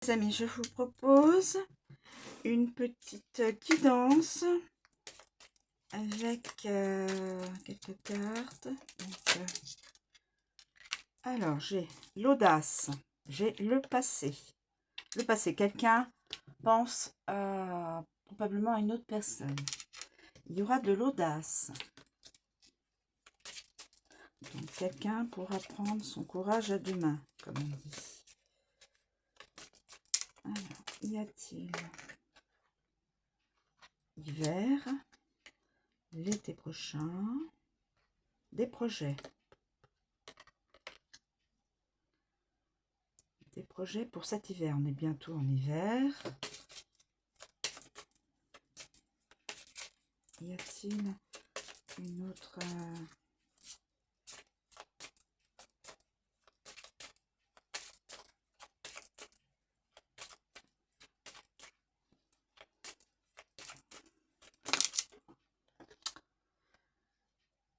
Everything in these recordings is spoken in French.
Les amis, je vous propose une petite guidance avec quelques cartes. Donc, alors, j'ai l'audace, j'ai le passé. Le passé, quelqu'un pense probablement à une autre personne. Il y aura de l'audace. Donc, quelqu'un pourra prendre son courage à deux mains, comme on dit. Alors, y a-t-il l'hiver, l'été prochain, des projets? Des projets pour cet hiver. On est bientôt en hiver. Y a-t-il une autre...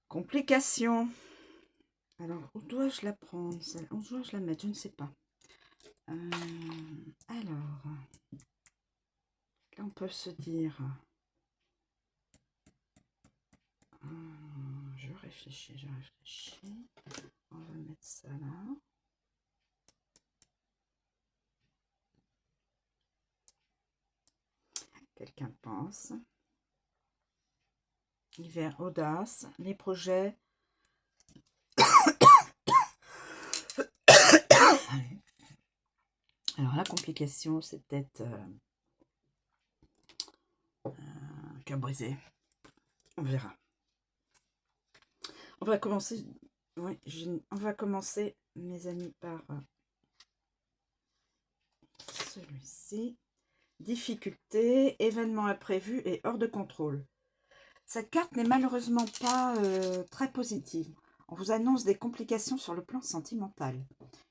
complication. Alors, où dois-je la prendre? Où dois-je la mettre? Je ne sais pas. Alors, là, on peut se dire... je réfléchis. On va mettre ça là. Quelqu'un pense. Hiver, audace, les projets. Alors, la complication, c'est peut-être cœur brisé. On verra. On va commencer, oui, on va commencer, mes amis, par celui-ci. Difficulté, événement imprévu et hors de contrôle. Cette carte n'est malheureusement pas très positive. On vous annonce des complications sur le plan sentimental.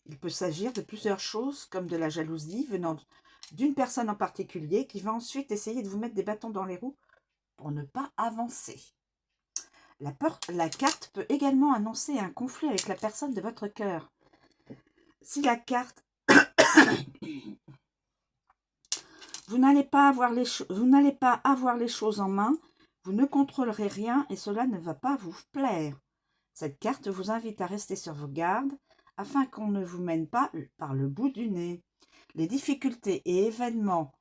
Il peut s'agir de plusieurs choses, comme de la jalousie venant d'une personne en particulier qui va ensuite essayer de vous mettre des bâtons dans les roues pour ne pas avancer. La carte peut également annoncer un conflit avec la personne de votre cœur. Si la carte... vous n'allez pas avoir les choses en main, vous ne contrôlerez rien et cela ne va pas vous plaire. Cette carte vous invite à rester sur vos gardes afin qu'on ne vous mène pas par le bout du nez. Les difficultés et événements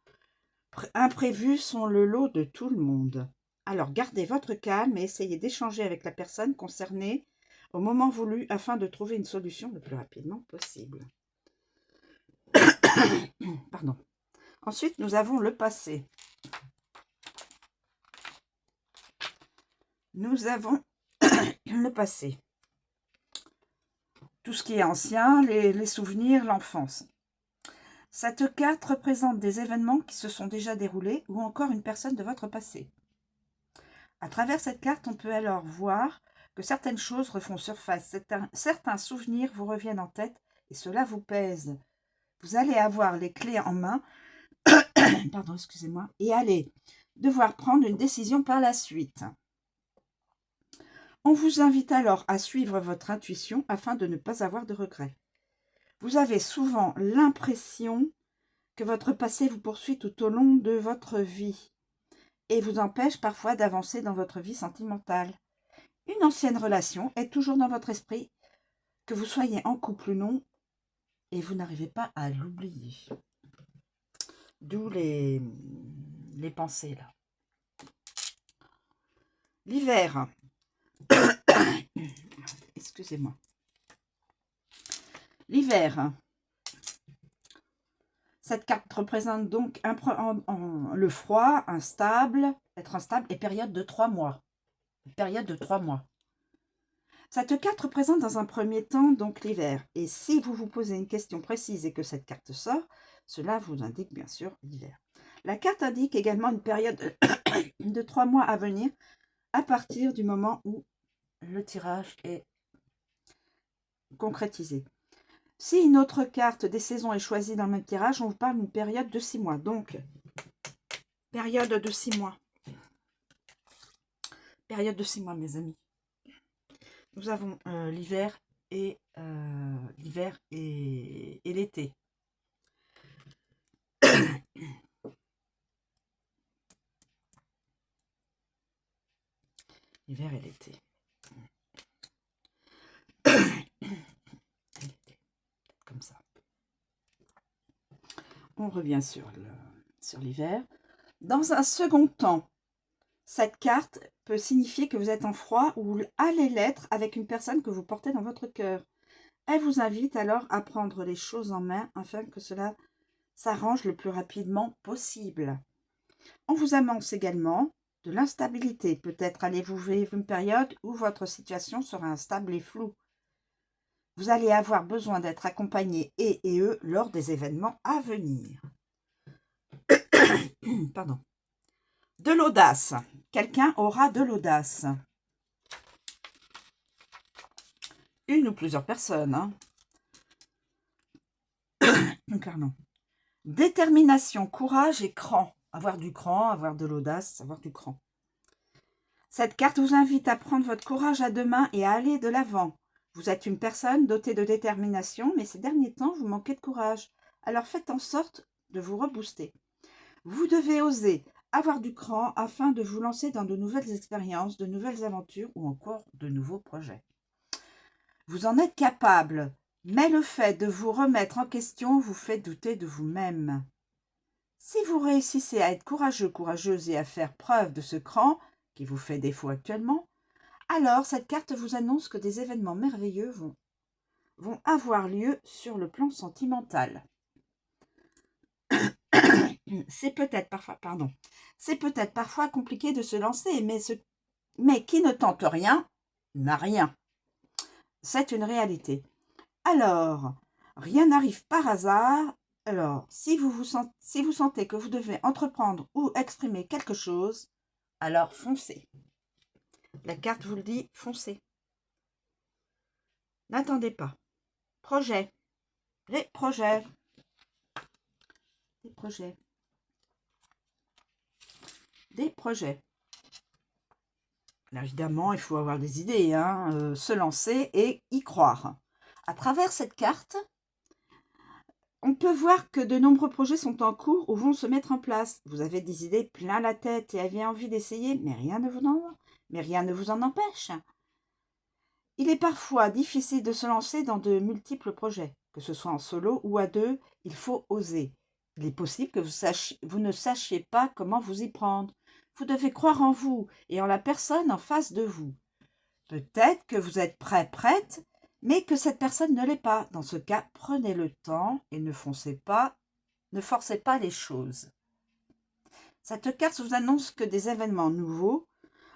imprévus sont le lot de tout le monde. Alors gardez votre calme et essayez d'échanger avec la personne concernée au moment voulu afin de trouver une solution le plus rapidement possible. Pardon. Ensuite, nous avons le passé. Nous avons le passé. Tout ce qui est ancien, les souvenirs, l'enfance. Cette carte représente des événements qui se sont déjà déroulés ou encore une personne de votre passé. À travers cette carte, on peut alors voir que certaines choses refont surface. Certains souvenirs vous reviennent en tête et cela vous pèse. Vous allez avoir les clés en main, pardon, excusez-moi, et allez devoir prendre une décision par la suite. On vous invite alors à suivre votre intuition afin de ne pas avoir de regrets. Vous avez souvent l'impression que votre passé vous poursuit tout au long de votre vie et vous empêche parfois d'avancer dans votre vie sentimentale. Une ancienne relation est toujours dans votre esprit, que vous soyez en couple ou non, et vous n'arrivez pas à l'oublier. D'où les pensées là. L'hiver. Excusez-moi. L'hiver. Cette carte représente donc le froid, être instable et période de 3 mois. Période de 3 mois. Cette carte représente dans un premier temps donc l'hiver. Et si vous vous posez une question précise et que cette carte sort, cela vous indique bien sûr l'hiver. La carte indique également une période de 3 mois à venir à partir du moment où le tirage est concrétisé. Si une autre carte des saisons est choisie dans le même tirage, on vous parle d'une période de 6 mois. Donc, période de 6 mois. Période de 6 mois, mes amis. Nous avons l'hiver et l'été. L'hiver et l'été. Comme ça. On revient sur l'hiver. Dans un second temps, cette carte peut signifier que vous êtes en froid ou allez l'être avec une personne que vous portez dans votre cœur. Elle vous invite alors à prendre les choses en main afin que cela s'arrange le plus rapidement possible. On vous annonce également de l'instabilité. Peut-être allez-vous vivre une période où votre situation sera instable et floue. Vous allez avoir besoin d'être accompagné et eux lors des événements à venir. Pardon. De l'audace. Quelqu'un aura de l'audace. Une ou plusieurs personnes. Hein. Pardon. Détermination, courage et cran. Avoir du cran, avoir de l'audace, avoir du cran. Cette carte vous invite à prendre votre courage à deux mains et à aller de l'avant. Vous êtes une personne dotée de détermination, mais ces derniers temps, vous manquez de courage. Alors faites en sorte de vous rebooster. Vous devez oser, avoir du cran afin de vous lancer dans de nouvelles expériences, de nouvelles aventures ou encore de nouveaux projets. Vous en êtes capable, mais le fait de vous remettre en question vous fait douter de vous-même. Si vous réussissez à être courageux, courageuse et à faire preuve de ce cran qui vous fait défaut actuellement, alors cette carte vous annonce que des événements merveilleux vont avoir lieu sur le plan sentimental. C'est peut-être parfois compliqué de se lancer, mais qui ne tente rien n'a rien. C'est une réalité. Alors, rien n'arrive par hasard. Alors, si vous sentez que vous devez entreprendre ou exprimer quelque chose, alors foncez. La carte vous le dit, foncez. N'attendez pas. Projet. Les projets. Des projets. Des projets. Alors, évidemment, il faut avoir des idées, hein, se lancer et y croire. À travers cette carte, on peut voir que de nombreux projets sont en cours ou vont se mettre en place. Vous avez des idées plein la tête et avez envie d'essayer, mais rien ne vous en empêche. Il est parfois difficile de se lancer dans de multiples projets, que ce soit en solo ou à deux, il faut oser. Il est possible que vous ne sachiez pas comment vous y prendre. Vous devez croire en vous et en la personne en face de vous. Peut-être que vous êtes prête, mais que cette personne ne l'est pas. Dans ce cas, prenez le temps et ne forcez pas les choses. Cette carte vous annonce que des événements nouveaux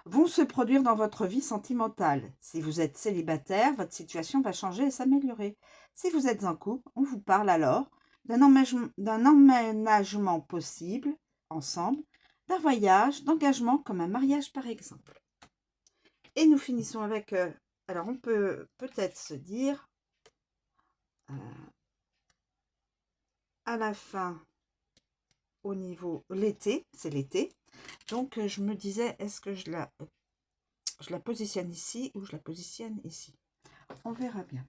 vont se produire dans votre vie sentimentale. Si vous êtes célibataire, votre situation va changer et s'améliorer. Si vous êtes en couple, on vous parle alors d'un emménagement possible, ensemble, d'un voyage, d'engagement comme un mariage par exemple. Et nous finissons avec, alors on peut peut-être se dire, à la fin, au niveau l'été, c'est l'été, donc je me disais, est-ce que je la positionne ici ou je la positionne ici? On verra bien.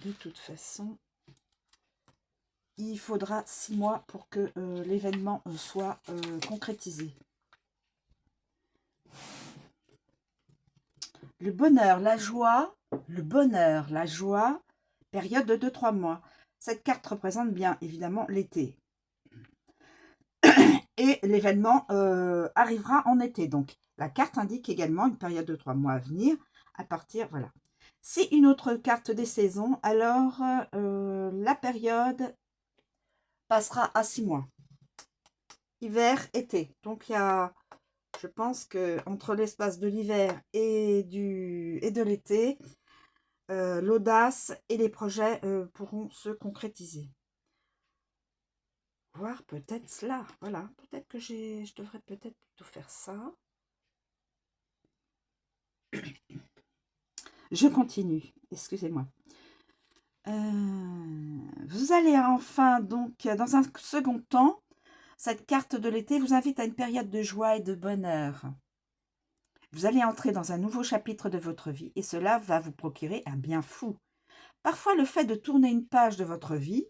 De toute façon, il faudra 6 mois pour que l'événement soit concrétisé. Le bonheur, la joie, période de 2-3 mois. Cette carte représente bien évidemment l'été. Et l'événement arrivera en été. Donc, la carte indique également une période de 3 mois à venir. À partir, voilà. Si une autre carte des saisons, alors la période passera à 6 mois. Hiver, été. Donc, il y a, je pense que entre l'espace de l'hiver et de l'été, l'audace et les projets pourront se concrétiser. Voir peut-être cela. Voilà, peut-être que je devrais peut-être plutôt faire ça. Je continue, excusez-moi. Vous allez enfin, donc, dans un second temps, cette carte de l'été vous invite à une période de joie et de bonheur. Vous allez entrer dans un nouveau chapitre de votre vie et cela va vous procurer un bien fou. Parfois, le fait de tourner une page de votre vie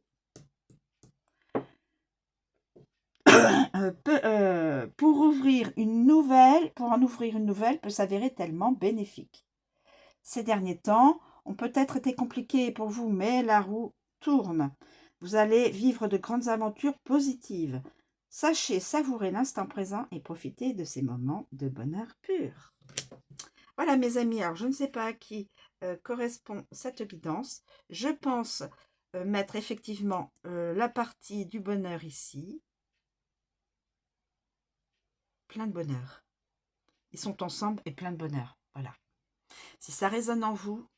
pour en ouvrir une nouvelle peut s'avérer tellement bénéfique. Ces derniers temps ont peut-être été compliqués pour vous, mais la roue tourne. Vous allez vivre de grandes aventures positives. Sachez savourer l'instant présent et profiter de ces moments de bonheur pur. Voilà mes amis, alors je ne sais pas à qui correspond cette guidance. Je pense mettre effectivement la partie du bonheur ici. Plein de bonheur. Ils sont ensemble et plein de bonheur. Voilà. Si ça résonne en vous,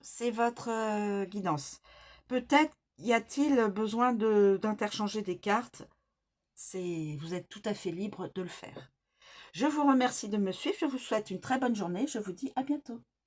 c'est votre guidance. Peut-être y a-t-il besoin d'interchanger des cartes. Vous êtes tout à fait libre de le faire. Je vous remercie de me suivre. Je vous souhaite une très bonne journée. Je vous dis à bientôt.